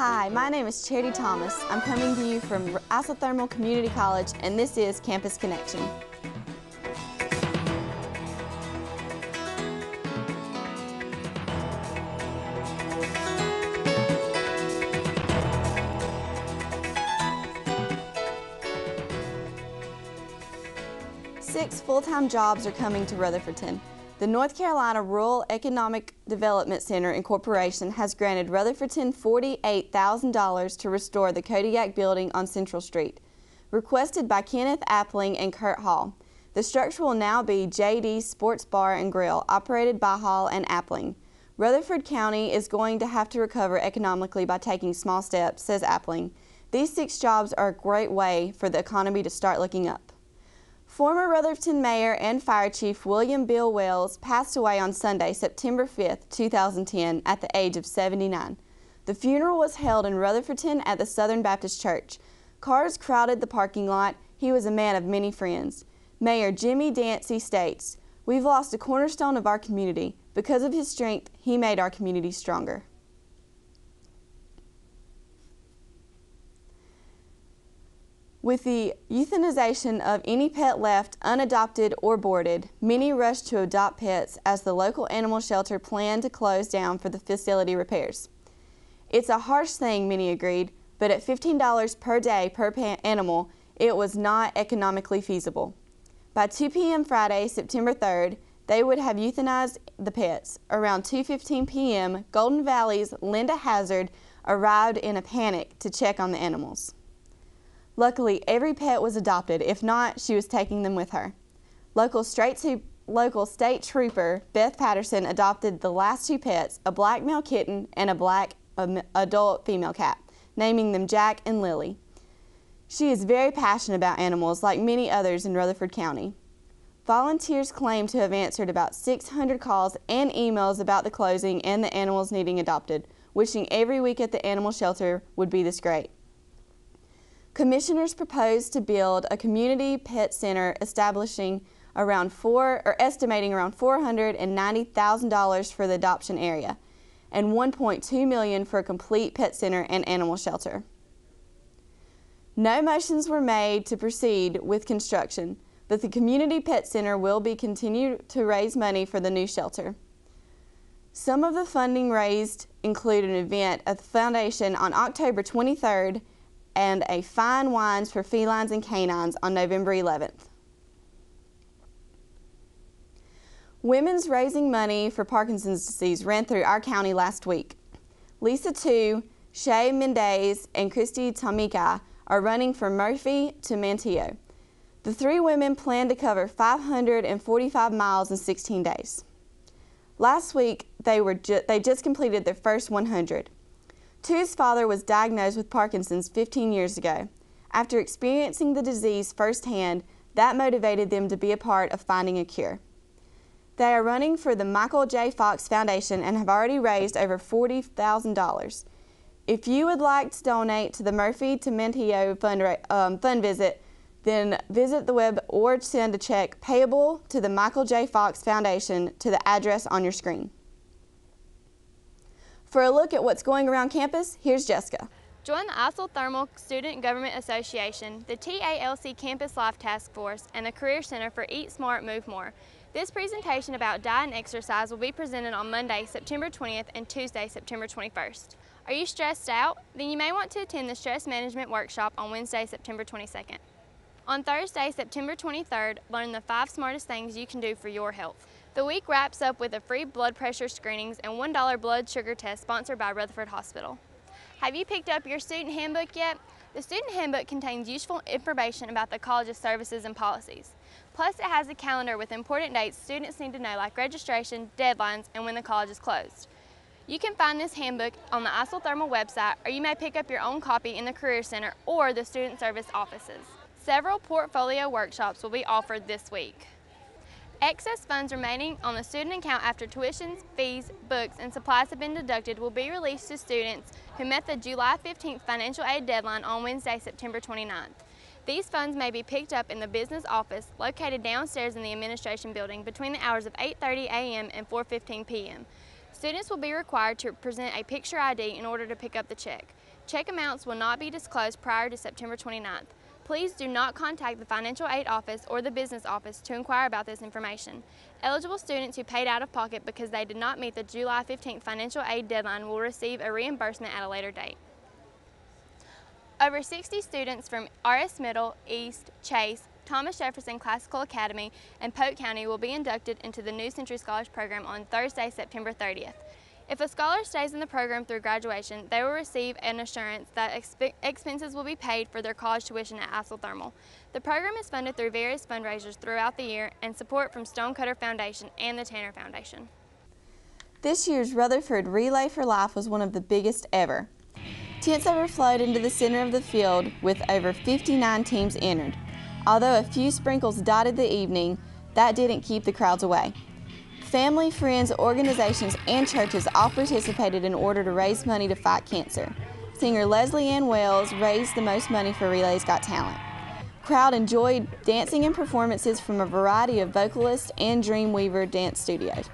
Hi, my name is Charity Thomas. I'm coming to you from Isothermal Community College, and this is Campus Connection. Six full-time jobs are coming to Rutherfordton. The North Carolina Rural Economic Development Center Incorporation has granted Rutherfordton $48,000 to restore the Kodiak building on Central Street, requested by Kenneth Appling and Kurt Hall. The structure will now be JD's Sports Bar and Grill, operated by Hall and Appling. Rutherford County is going to have to recover economically by taking small steps, says Appling. These 6 jobs are a great way for the economy to start looking up. Former Rutherfordton Mayor and Fire Chief William Bill Wells passed away on Sunday, September 5, 2010, at the age of 79. The funeral was held in Rutherfordton at the Southern Baptist Church. Cars crowded the parking lot. He was a man of many friends. Mayor Jimmy Dancy states, "We've lost a cornerstone of our community. Because of his strength, he made our community stronger." With the euthanization of any pet left unadopted or boarded, many rushed to adopt pets as the local animal shelter planned to close down for the facility repairs. It's a harsh thing, many agreed, but at $15 per day per animal, it was not economically feasible. By 2 p.m. Friday, September 3rd, they would have euthanized the pets. Around 2:15 p.m., Golden Valley's Linda Hazard arrived in a panic to check on the animals. Luckily, every pet was adopted. If not, she was taking them with her. Local state trooper Beth Patterson adopted the last 2 pets, a black male kitten and a black adult female cat, naming them Jack and Lily. She is very passionate about animals, like many others in Rutherford County. Volunteers claim to have answered about 600 calls and emails about the closing and the animals needing adopted, wishing every week at the animal shelter would be this great. Commissioners proposed to build a community pet center estimating around $490,000 for the adoption area and $1.2 million for a complete pet center and animal shelter. No motions were made to proceed with construction, but the community pet center will continue to raise money for the new shelter. Some of the funding raised include an event at the foundation on October 23rd and a fine wines for felines and canines on November 11th. Women's raising money for Parkinson's disease ran through our county last week. Lisa Tu, Shay Mendez, and Christy Tomika are running from Murphy to Manteo. The 3 women plan to cover 545 miles in 16 days. Last week, they just completed their first 100. Tu's father was diagnosed with Parkinson's 15 years ago. After experiencing the disease firsthand, that motivated them to be a part of finding a cure. They are running for the Michael J. Fox Foundation and have already raised over $40,000. If you would like to donate to the Murphy to Manteo fund visit, then visit the web or send a check payable to the Michael J. Fox Foundation to the address on your screen. For a look at what's going around campus, here's Jessica. Join the Isothermal Student Government Association, the TALC Campus Life Task Force, and the Career Center for Eat Smart, Move More. This presentation about diet and exercise will be presented on Monday, September 20th and Tuesday, September 21st. Are you stressed out? Then you may want to attend the Stress Management Workshop on Wednesday, September 22nd. On Thursday, September 23rd, learn the 5 smartest things you can do for your health. The week wraps up with a free blood pressure screenings and $1 blood sugar test sponsored by Rutherford Hospital. Have you picked up your student handbook yet? The student handbook contains useful information about the college's services and policies. Plus, it has a calendar with important dates students need to know, like registration, deadlines, and when the college is closed. You can find this handbook on the Isothermal website, or you may pick up your own copy in the Career Center or the Student Service offices. Several portfolio workshops will be offered this week. Excess funds remaining on the student account after tuitions, fees, books, and supplies have been deducted will be released to students who met the July 15th financial aid deadline on Wednesday, September 29th. These funds may be picked up in the business office located downstairs in the administration building between the hours of 8:30 a.m. and 4:15 p.m. Students will be required to present a picture ID in order to pick up the check. Check amounts will not be disclosed prior to September 29th. Please do not contact the financial aid office or the business office to inquire about this information. Eligible students who paid out of pocket because they did not meet the July 15th financial aid deadline will receive a reimbursement at a later date. Over 60 students from R.S. Middle, East, Chase, Thomas Jefferson Classical Academy, and Polk County will be inducted into the New Century Scholars Program on Thursday, September 30th. If a scholar stays in the program through graduation, they will receive an assurance that expenses will be paid for their college tuition at Isothermal. The program is funded through various fundraisers throughout the year and support from Stonecutter Foundation and the Tanner Foundation. This year's Rutherford Relay for Life was one of the biggest ever. Tents overflowed into the center of the field with over 59 teams entered. Although a few sprinkles dotted the evening, that didn't keep the crowds away. Family, friends, organizations, and churches all participated in order to raise money to fight cancer. Singer Leslie Ann Wells raised the most money for Relay's Got Talent. Crowd enjoyed dancing and performances from a variety of vocalists and Dreamweaver dance studios.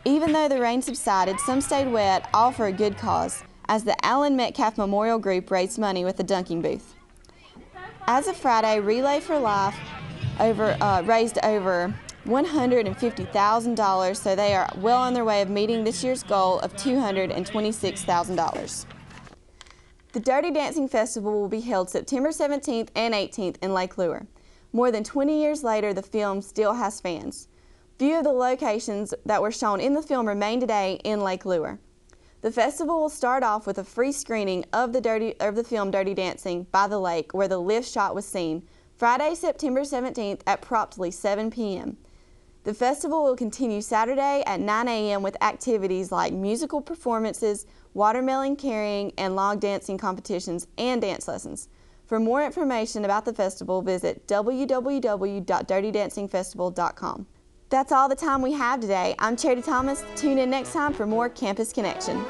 Even though the rain subsided, some stayed wet, all for a good cause, as the Allen Metcalf Memorial Group raised money with a dunking booth. As of Friday, Relay for Life raised over $150,000, so they are well on their way of meeting this year's goal of $226,000. The Dirty Dancing Festival will be held September 17th and 18th in Lake Lure. More than 20 years later, the film still has fans. Few of the locations that were shown in the film remain today in Lake Lure. The festival will start off with a free screening of the film Dirty Dancing by the lake, where the lift shot was seen, Friday, September 17th at promptly 7 p.m. The festival will continue Saturday at 9 a.m. with activities like musical performances, watermelon carrying, and log dancing competitions and dance lessons. For more information about the festival, visit www.dirtydancingfestival.com. That's all the time we have today. I'm Charity Thomas. Tune in next time for more Campus Connection.